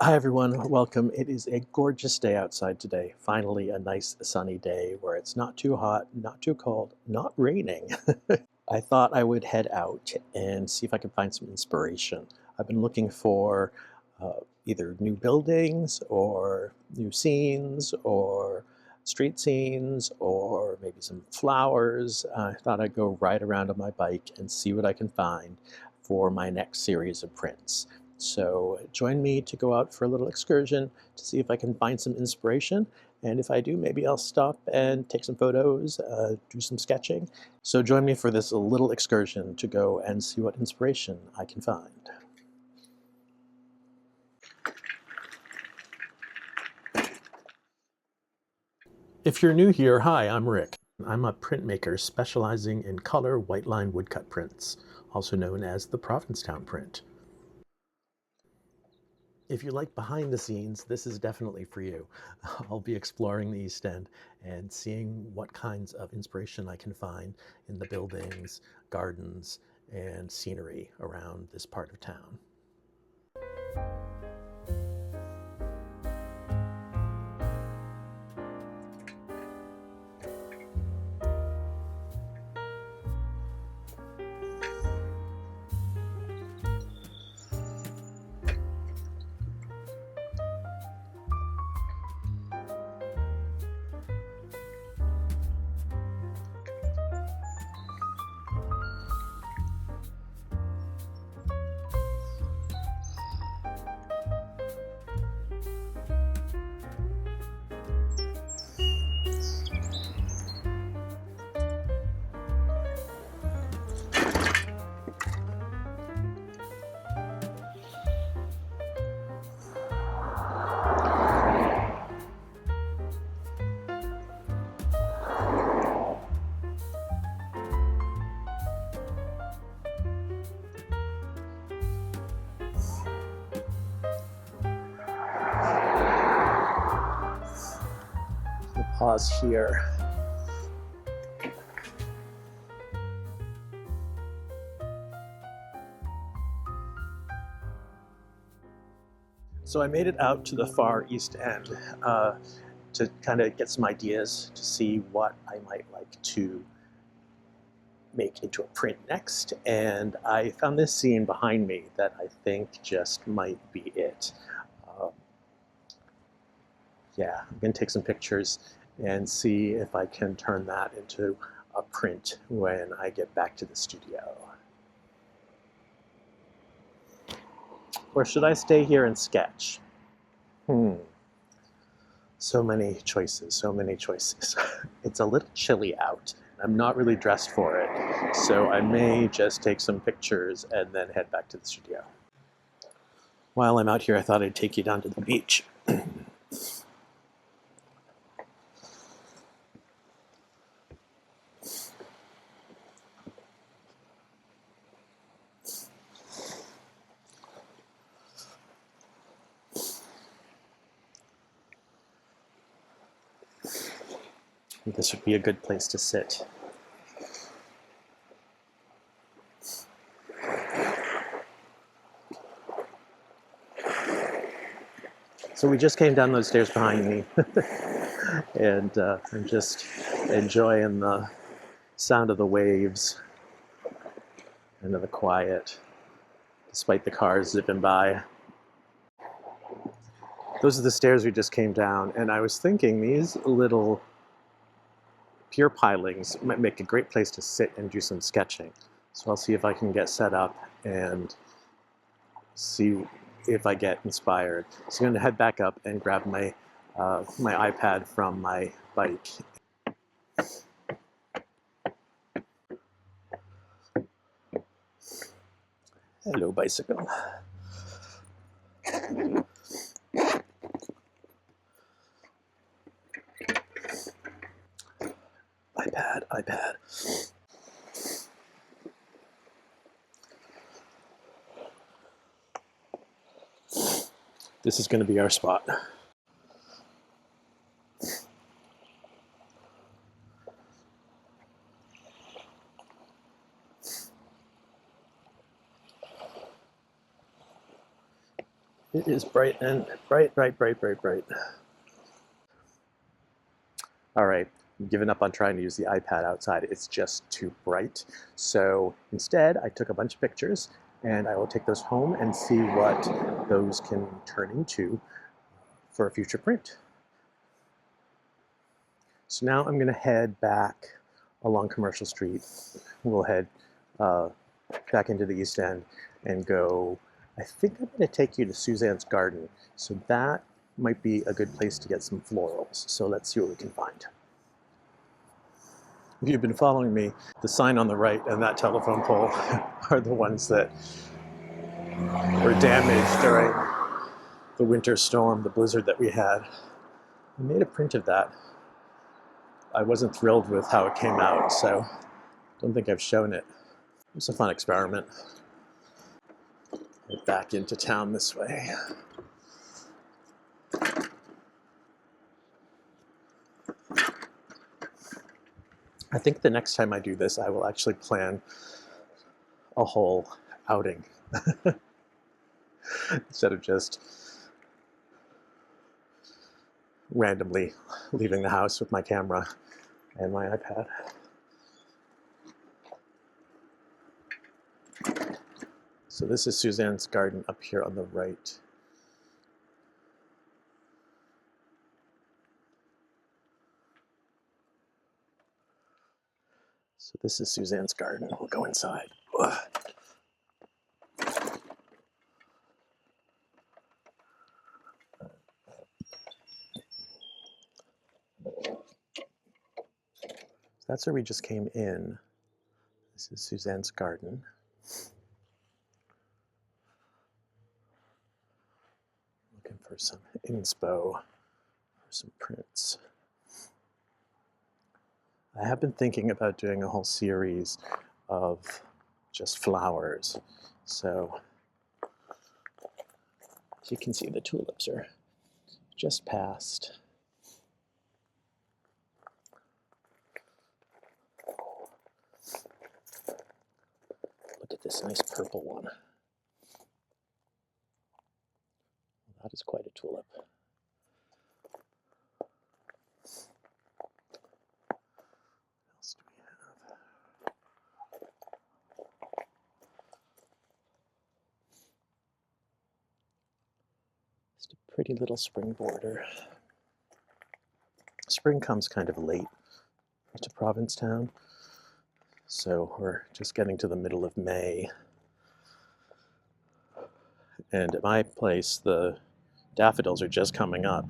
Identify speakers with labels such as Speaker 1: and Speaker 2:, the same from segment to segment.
Speaker 1: Hi everyone, welcome. It is a gorgeous day outside today. Finally, a nice sunny day where it's not too hot, not too cold, not raining. I thought I would head out and see if I could find some inspiration. I've been looking for either new buildings or new scenes or street scenes or maybe some flowers. I thought I'd go ride around on my bike and see what I can find for my next series of prints. So join me to go out for a little excursion to see if I can find some inspiration. And if I do, maybe I'll stop and take some photos, do some sketching. So join me for this little excursion to go and see what inspiration I can find. If you're new here, hi, I'm Rick. I'm a printmaker specializing in color white line woodcut prints, also known as the Provincetown Print. If you like behind the scenes, this is definitely for you. I'll be exploring the East End and seeing what kinds of inspiration I can find in the buildings, gardens, and scenery around this part of town. We'll pause here. So I made it out to the far East End to kind of get some ideas to see what I might like to make into a print next. And I found this scene behind me that I think just might be it. Yeah, I'm going to take some pictures and see if I can turn that into a print when I get back to the studio. Or should I stay here and sketch? So many choices, so many choices. It's a little chilly out. I'm not really dressed for it, so I may just take some pictures and then head back to the studio. While I'm out here, I thought I'd take you down to the beach. This would be a good place to sit. So we just came down those stairs behind me, and I'm just enjoying the sound of the waves and of the quiet, despite the cars zipping by. Those are the stairs we just came down, and I was thinking these little pier pilings might make a great place to sit and do some sketching. So I'll see if I can get set up and see if I get inspired. So I'm going to head back up and grab my my iPad from my bike. Hello, bicycle. iPad. This is going to be our spot. It is bright and bright, bright, bright, bright, bright. All right, I've given up on trying to use the iPad outside. It's just too bright. So instead, I took a bunch of pictures and I will take those home and see what those can turn into for a future print. So now I'm gonna head back along Commercial Street. We'll head back into the East End and go, I think I'm gonna take you to Suzanne's garden. So that might be a good place to get some florals. So let's see what we can find. If you've been following me, the sign on the right and that telephone pole are the ones that were damaged during the winter storm, the blizzard that we had. I made a print of that. I wasn't thrilled with how it came out, so I don't think I've shown it. It was a fun experiment. Back into town this way. I think the next time I do this, I will actually plan a whole outing instead of just randomly leaving the house with my camera and my iPad. So this is Suzanne's garden up here on the right. So this is Suzanne's garden. We'll go inside. Ugh. That's where we just came in. This is Suzanne's garden. Looking for some inspo, for some prints. I have been thinking about doing a whole series of just flowers. So as you can see, the tulips are just past. Look at this nice purple one. That is quite a tulip. What else do we have? Just a pretty little spring border. Spring comes kind of late to Provincetown, so we're just getting to the middle of May. And at my place, the daffodils are just coming up.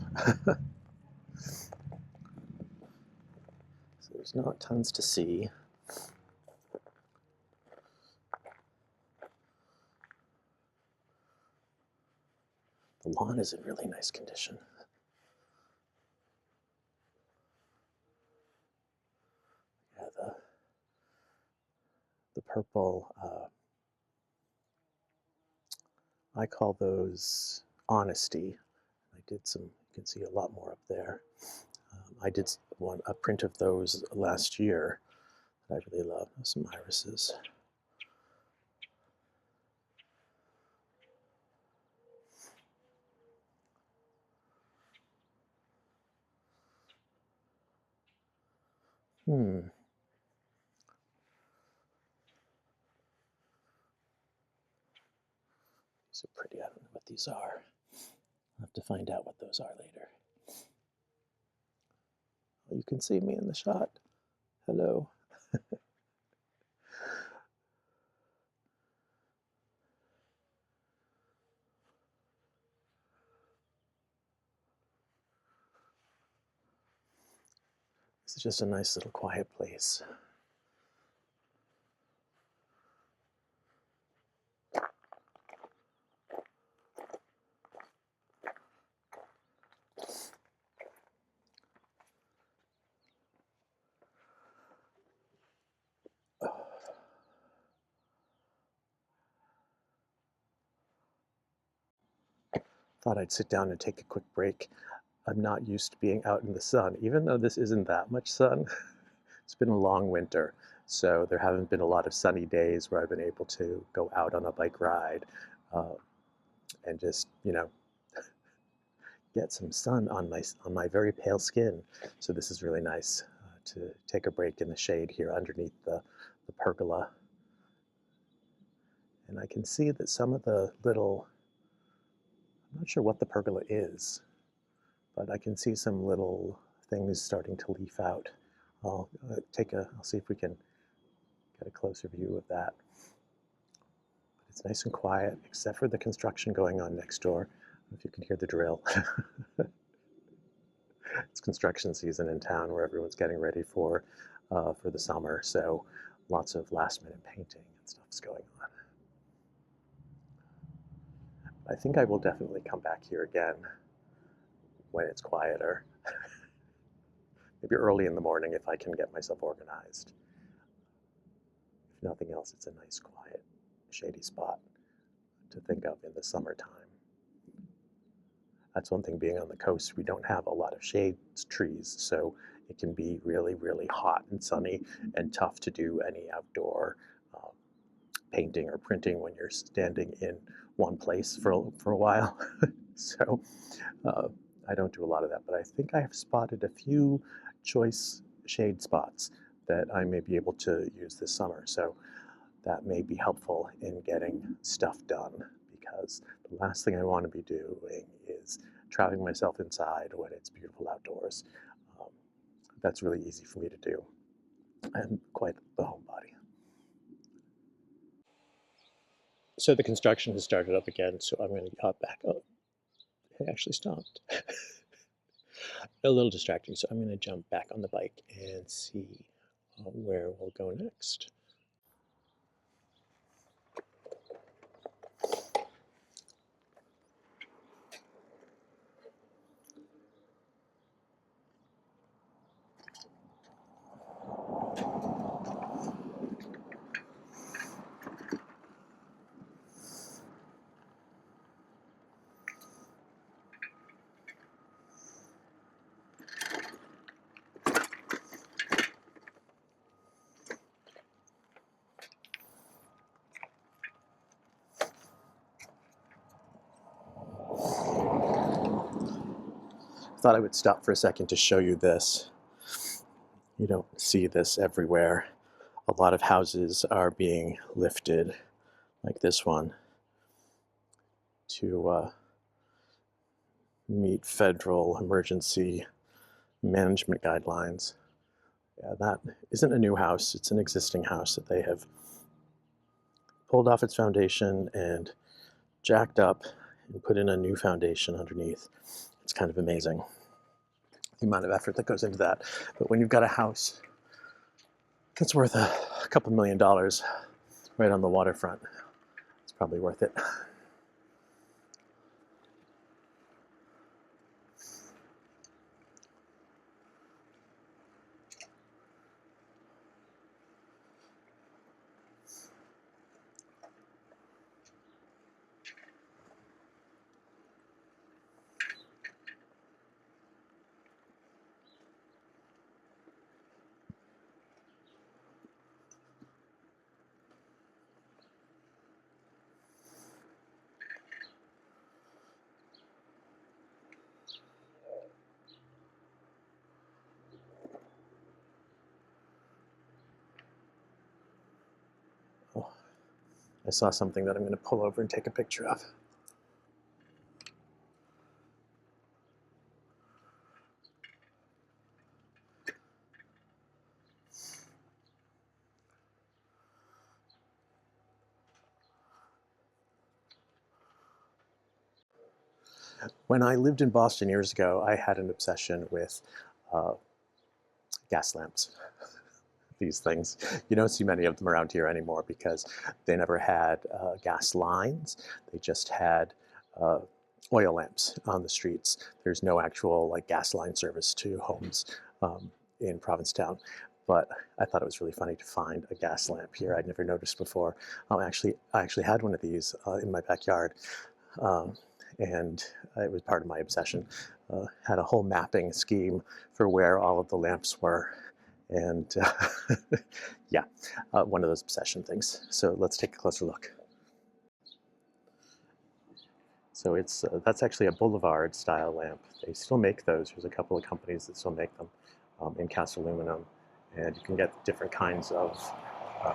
Speaker 1: So there's not tons to see. The lawn is in really nice condition. Yeah, the purple, I call those honesty. I did some, you can see a lot more up there. I did a print of those last year that I really love. Some irises. These are pretty. I don't know what these are. I'll have to find out what those are later. Oh, you can see me in the shot. Hello. This is just a nice little quiet place. Thought I'd sit down and take a quick break. I'm not used to being out in the sun, even though this isn't that much sun. It's been a long winter, so there haven't been a lot of sunny days where I've been able to go out on a bike ride and just, get some sun on my very pale skin. So this is really nice to take a break in the shade here underneath the pergola. And I can see that some of the little, I'm not sure what the pergola is, but I can see some little things starting to leaf out. I'll I'll see if we can get a closer view of that. But it's nice and quiet, except for the construction going on next door. If you can hear the drill. It's construction season in town where everyone's getting ready for the summer, so lots of last-minute painting and stuff's going on. I think I will definitely come back here again when it's quieter. Maybe early in the morning if I can get myself organized. If nothing else, it's a nice, quiet, shady spot to think of in the summertime. That's one thing being on the coast, we don't have a lot of shade trees, so it can be really, really hot and sunny and tough to do any outdoor painting or printing when you're standing in one place for a while. So I don't do a lot of that, but I think I have spotted a few choice shade spots that I may be able to use this summer. So that may be helpful in getting stuff done, because the last thing I want to be doing is trapping myself inside when it's beautiful outdoors. That's really easy for me to do. I'm quite the homebody. So the construction has started up again, so I'm going to hop back up. It actually stopped. A little distracting, so I'm going to jump back on the bike and see where we'll go next. Thought I would stop for a second to show you this. You don't see this everywhere. A lot of houses are being lifted, like this one, to meet federal emergency management guidelines. Yeah, that isn't a new house. It's an existing house that they have pulled off its foundation and jacked up and put in a new foundation underneath. It's kind of amazing, the amount of effort that goes into that. But when you've got a house that's worth a couple $1,000,000 right on the waterfront, it's probably worth it. Oh, I saw something that I'm going to pull over and take a picture of. When I lived in Boston years ago, I had an obsession with gas lamps. These things. You don't see many of them around here anymore because they never had gas lines. They just had oil lamps on the streets. There's no actual like gas line service to homes in Provincetown. But I thought it was really funny to find a gas lamp here. I'd never noticed before. I actually had one of these in my backyard. And it was part of my obsession. Had a whole mapping scheme for where all of the lamps were. And yeah, one of those obsession things. So let's take a closer look. So it's that's actually a boulevard style lamp. They still make those. There's a couple of companies that still make them in cast aluminum, and you can get different kinds of uh,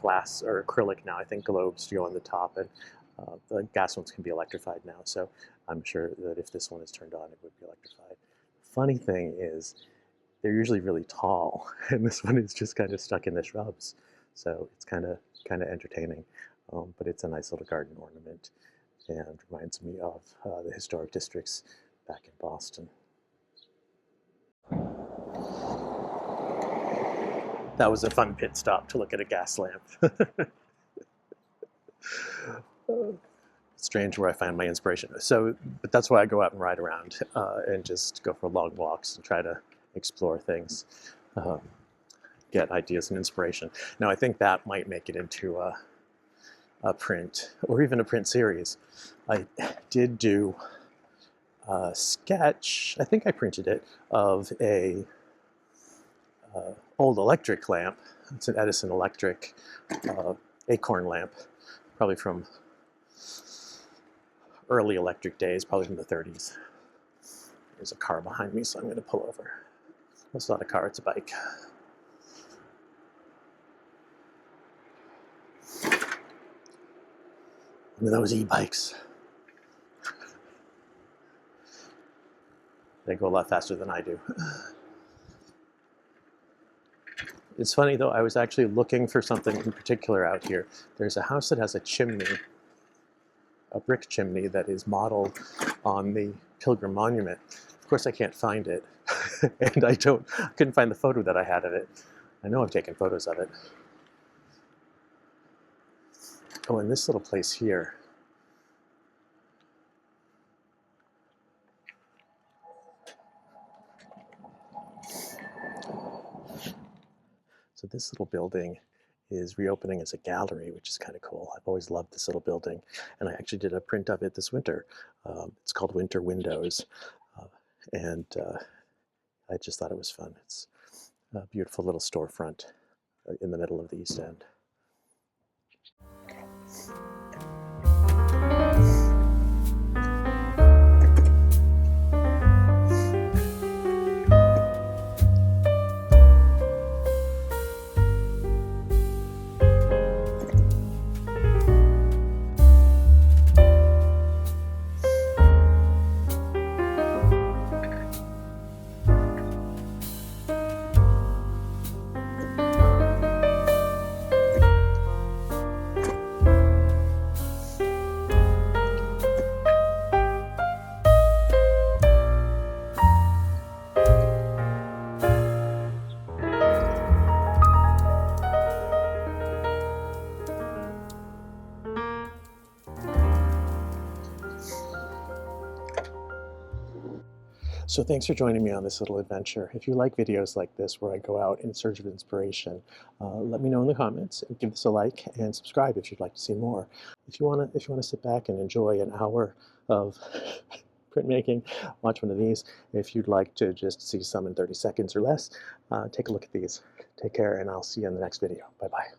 Speaker 1: glass or acrylic now. I think globes go on the top, and the gas ones can be electrified now. So I'm sure that if this one is turned on, it would be electrified. Funny thing is, they're usually really tall, and this one is just kind of stuck in the shrubs. So it's kind of entertaining, but it's a nice little garden ornament, and reminds me of the historic districts back in Boston. That was a fun pit stop to look at a gas lamp. Strange where I find my inspiration. So, but that's why I go out and ride around and just go for long walks and try to explore things, um, get ideas and inspiration. Now, I think that might make it into a print or even a print series. I did do a sketch, I think I printed it, of a old electric lamp. It's an Edison electric acorn lamp, probably from early electric days, probably from the 30s. There's a car behind me, so I'm going to pull over. It's not a car, it's a bike. One of those e-bikes. They go a lot faster than I do. It's funny though, I was actually looking for something in particular out here. There's a house that has a chimney, a brick chimney that is modeled on the Pilgrim Monument. Of course I can't find it, and I couldn't find the photo that I had of it. I know I've taken photos of it. Oh, and this little place here. So this little building is reopening as a gallery, which is kind of cool. I've always loved this little building, and I actually did a print of it this winter. It's called Winter Windows, and I just thought it was fun. It's a beautiful little storefront in the middle of the East End. So thanks for joining me on this little adventure. If you like videos like this where I go out in search of inspiration, let me know in the comments, and give this a like and subscribe if you'd like to see more. If you want to sit back and enjoy an hour of printmaking, watch one of these. If you'd like to just see some in 30 seconds or less, take a look at these. Take care, and I'll see you in the next video. Bye-bye.